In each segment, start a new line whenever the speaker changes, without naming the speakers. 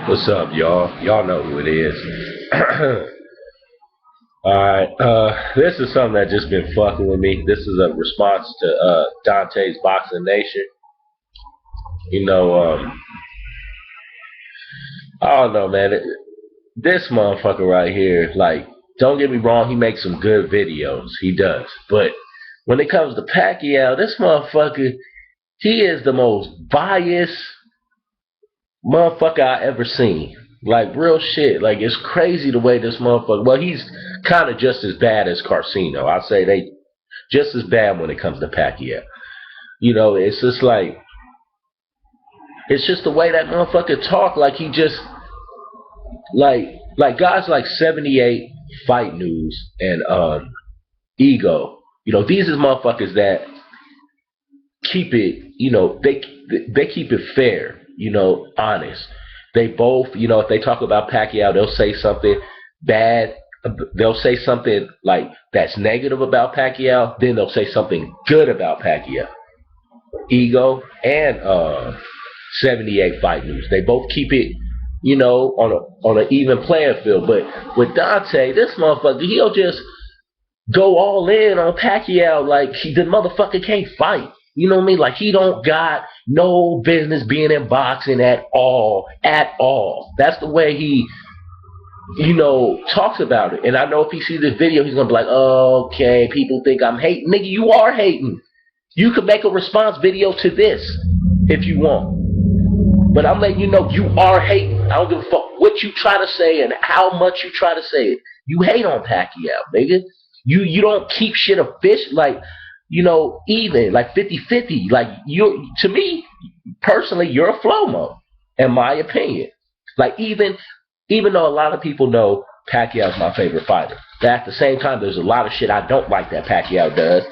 What's up, y'all? Y'all know who it is. Alright, this is something that just been fucking with me. This is a response to Dante's Boxing Nation. You know, I don't know, man. This motherfucker right here, like, don't get me wrong, he makes some good videos. He does. But when it comes to Pacquiao, this motherfucker, he is the most biased motherfucker I ever seen. Like, real shit. Like, it's crazy the way this motherfucker. Well, he's kind of just as bad as Carcino. I say they just as bad when it comes to Pacquiao. You know, it's just like, it's just the way that motherfucker talk. Like, he just like guys like 78 Fight News and Ego. You know, these is motherfuckers that keep it. You know, they keep it fair. You know, honest. They both, you know, if they talk about Pacquiao, they'll say something bad. They'll say something like that's negative about Pacquiao. Then they'll say something good about Pacquiao. Ego and 78 Fight News. They both keep it, you know, on an even playing field. But with Dante, this motherfucker, he'll just go all in on Pacquiao like the motherfucker can't fight. You know what I mean? Like, he don't got no business being in boxing at all. At all. That's the way he, you know, talks about it. And I know if he sees this video, he's going to be like, oh, okay, people think I'm hating. Nigga, you are hating. You could make a response video to this if you want. But I'm letting you know you are hating. I don't give a fuck what you try to say and how much you try to say it. You hate on Pacquiao, nigga. You don't keep shit official, like, you know, even, like 50-50. Like, to me, personally, you're a flow-mo, in my opinion. Like, even though a lot of people know Pacquiao's my favorite fighter, but at the same time, there's a lot of shit I don't like that Pacquiao does,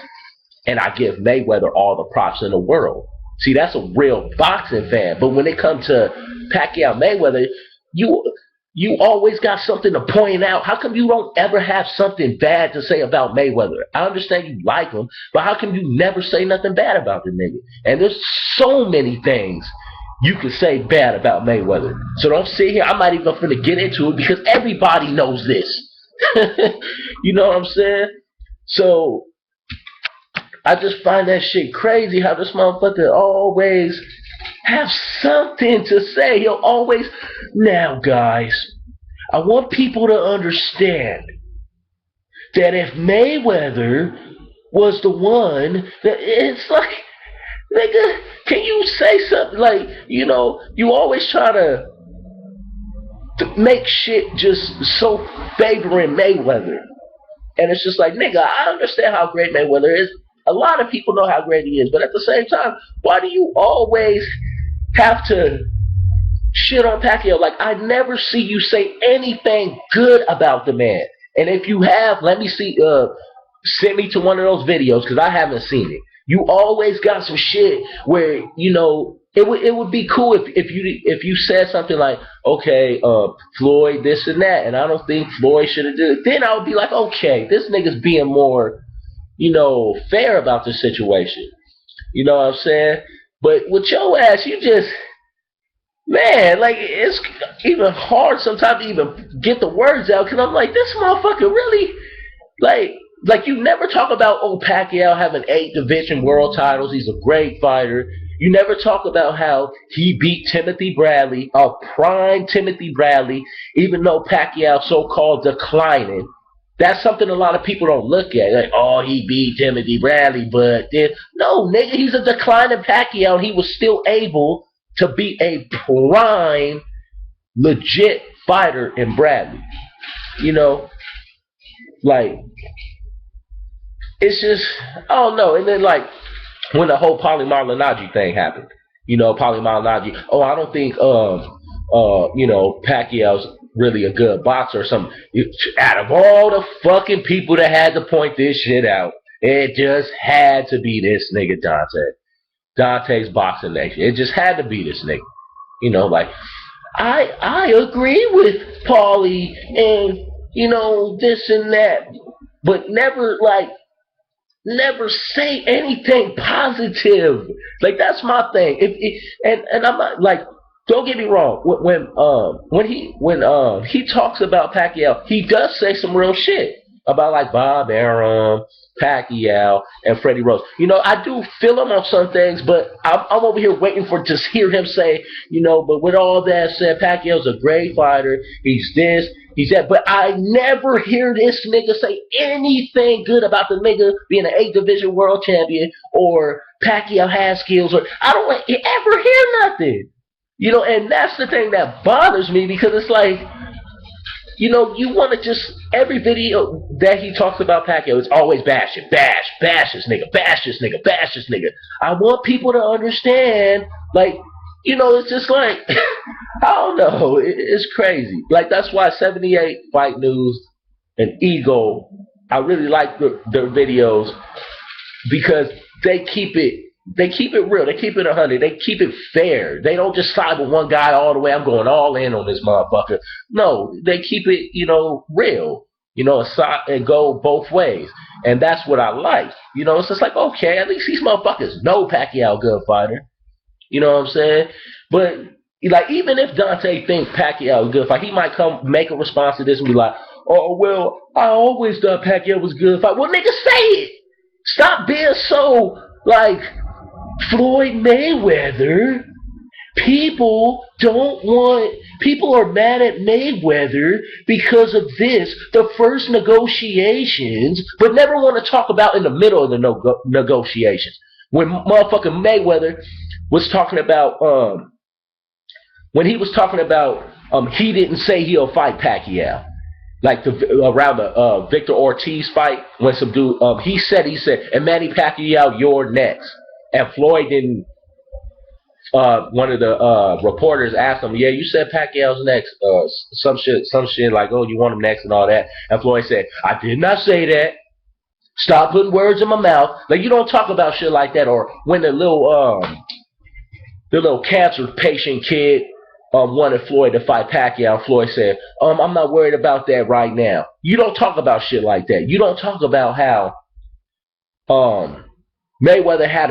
and I give Mayweather all the props in the world. See, that's a real boxing fan. But when it comes to Pacquiao Mayweather, you always got something to point out. How come you don't ever have something bad to say about Mayweather? I understand you like him, but how come you never say nothing bad about the nigga? And there's so many things you can say bad about Mayweather. So don't sit here. I'm not even finna get into it because everybody knows this. You know what I'm saying? So I just find that shit crazy how this motherfucker always have something to say. He'll always, now guys, I want people to understand that if Mayweather was the one, that it's like, nigga, can you say something like, you know, you always try to make shit just so favoring Mayweather. And it's just like, nigga, I understand how great Mayweather is. A lot of people know how great he is, but at the same time, why do you always have to shit on Pacquiao? Like, I never see you say anything good about the man. And if you have, let me see, send me to one of those videos because I haven't seen it. You always got some shit where, you know, it would be cool if you said something like, okay, Floyd, this and that, and I don't think Floyd should have did it. Then I would be like, okay, this nigga's being more, you know, fair about the situation. You know what I'm saying? But with your ass, you just, man, like, it's even hard sometimes to even get the words out because I'm like, this motherfucker really, like you never talk about old Pacquiao having 8 division world titles. He's a great fighter. You never talk about how he beat Timothy Bradley, a prime Timothy Bradley, even though Pacquiao so-called declining. That's something a lot of people don't look at. Like, oh, he beat Timothy Bradley, but then, no, nigga, he's a declining Pacquiao, and he was still able to be a prime, legit fighter in Bradley. You know, like, it's just, I don't know. And then, like, when the whole Paulie Malignaggi thing happened, you know, Paulie Malignaggi, oh, I don't think, you know, Pacquiao's really a good boxer or something. Out of all the fucking people that had to point this shit out, it just had to be this nigga Dante. Dontae's Boxing Nation. It just had to be this nigga. You know, like, I agree with Paulie and, you know, this and that, but never say anything positive. Like, that's my thing. And I'm not like, don't get me wrong. When he talks about Pacquiao, he does say some real shit about like Bob Arum, Pacquiao, and Freddie Rose. I do feel him on some things, but I'm over here waiting for just hear him say, But with all that said, Pacquiao's a great fighter. He's this, he's that. But I never hear this nigga say anything good about the nigga being an 8 division world champion or Pacquiao has skills, or I don't ever hear nothing. And that's the thing that bothers me because it's like, you want to just, every video that he talks about Pacquiao, it's always bash it, bash this nigga, bash this nigga, bash this nigga. I want people to understand, like, it's just like, I don't know, it's crazy. Like, that's why 78 Fight News and Ego, I really like their videos because they keep it real. They keep it 100. They keep it fair. They don't just side with one guy all the way. I'm going all in on this motherfucker. No, they keep it, real. And go both ways. And that's what I like. It's just like, okay, at least these motherfuckers know Pacquiao a good fighter. You know what I'm saying? But like, even if Dante thinks Pacquiao a good fighter, he might come make a response to this and be like, oh, well, I always thought Pacquiao was a good fighter. Well, nigga, say it. Stop being so, like, Floyd Mayweather. People are mad at Mayweather because of this, the first negotiations, but never want to talk about in the middle of the negotiations. When motherfucking Mayweather was talking about, he didn't say he'll fight Pacquiao. Like around the Victor Ortiz fight, when some dude, he said, and Manny Pacquiao, you're next. And Floyd didn't, one of the reporters asked him, yeah, you said Pacquiao's next, some shit like, oh, you want him next and all that. And Floyd said, I did not say that. Stop putting words in my mouth. Like, you don't talk about shit like that. Or when the little cancer patient kid wanted Floyd to fight Pacquiao, Floyd said, I'm not worried about that right now. You don't talk about shit like that. You don't talk about how Mayweather had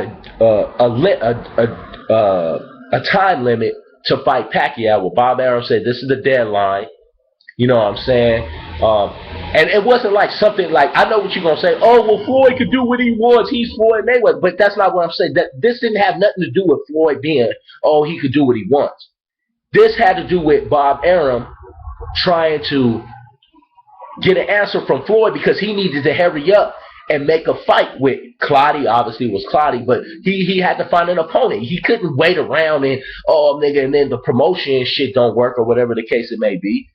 a time limit to fight Pacquiao. Well, Bob Arum said this is the deadline. You know what I'm saying? And it wasn't like something like, I know what you're going to say, oh, well, Floyd could do what he wants. He's Floyd Mayweather. But that's not what I'm saying. That this didn't have nothing to do with Floyd being, oh, he could do what he wants. This had to do with Bob Arum trying to get an answer from Floyd because he needed to hurry up and make a fight with Clottey. Obviously, it was Clottey, but he had to find an opponent. He couldn't wait around and, oh, nigga, and then the promotion shit don't work or whatever the case it may be.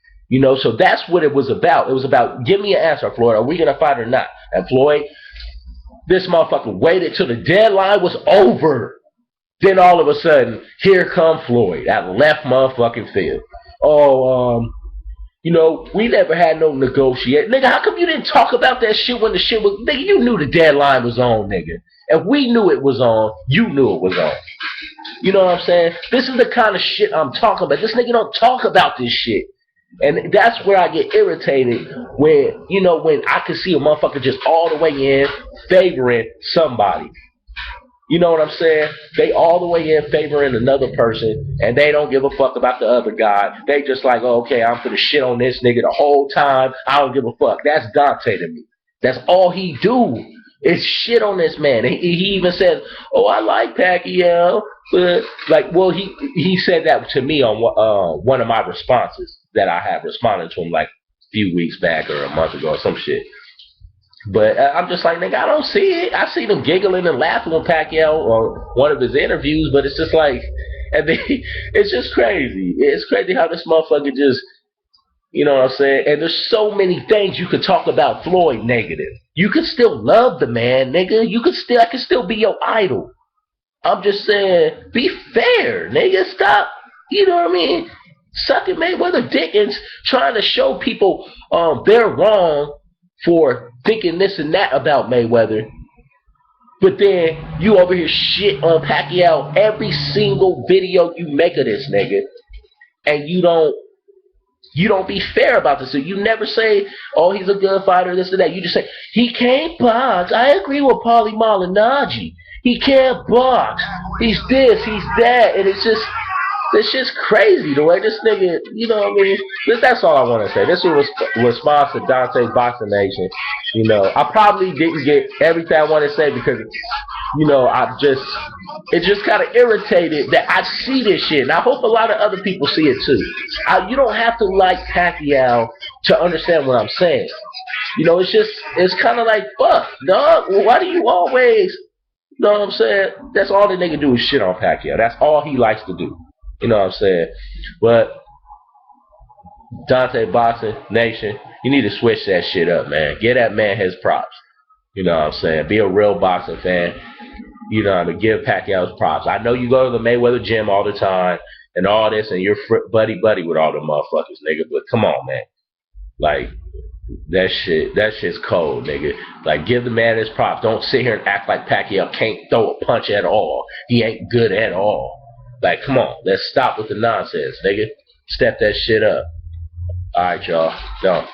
So that's what it was about. It was about, give me an answer, Floyd. Are we going to fight or not? And Floyd, this motherfucker waited till the deadline was over. Then all of a sudden, here come Floyd at left motherfucking field. Oh, we never had no negotiate. Nigga, how come you didn't talk about that shit when the shit was... Nigga, you knew the deadline was on, nigga. If we knew it was on, you knew it was on. You know what I'm saying? This is the kind of shit I'm talking about. This nigga don't talk about this shit. And that's where I get irritated when, when I can see a motherfucker just all the way in favoring somebody. You know what I'm saying? They all the way in favoring another person, and they don't give a fuck about the other guy. They just like, oh, okay, I'm finna shit on this nigga the whole time. I don't give a fuck. That's Dante to me. That's all he do is shit on this man. He even says, oh, I like Pacquiao. But, like, well, he said that to me on one of my responses that I have responded to him like a few weeks back or a month ago or some shit. But I'm just like, nigga, I don't see it. I see them giggling and laughing on Pacquiao or one of his interviews, but it's just like, and then, it's just crazy. It's crazy how this motherfucker just, you know what I'm saying? And there's so many things you could talk about Floyd negative. You could still love the man, nigga. I could still be your idol. I'm just saying, be fair, nigga. Stop, you know what I mean? Sucking Mayweather dick and trying to show people they're wrong for thinking this and that about Mayweather. But then you over here shit on Pacquiao every single video you make of this nigga. And you don't be fair about this. So you never say, oh, he's a good fighter, this and that. You just say, he can't box. I agree with Paulie Malignaggi. He can't box. He's this, he's that. And it's just, This shit's crazy the way this nigga, you know what I mean? That's all I want to say. This was a response to Dante's Boxing Nation. You know, I probably didn't get everything I want to say because, you know, it just kind of irritated that I see this shit. And I hope a lot of other people see it too. You don't have to like Pacquiao to understand what I'm saying. You know, it's kind of like, fuck, dog. Well, why do you always, you know what I'm saying? That's all the nigga do is shit on Pacquiao. That's all he likes to do. You know what I'm saying? But Dante Boxing Nation, you need to switch that shit up, man. Give that man his props. You know what I'm saying? Be a real boxing fan. You know what I mean? Give Pacquiao's props. I know you go to the Mayweather gym all the time and all this, and you're buddy with all the motherfuckers, nigga. But come on, man. Like, that shit's cold, nigga. Like, give the man his props. Don't sit here and act like Pacquiao can't throw a punch at all. He ain't good at all. Like, come on. Let's stop with the nonsense, nigga. Step that shit up. All right, y'all. Done.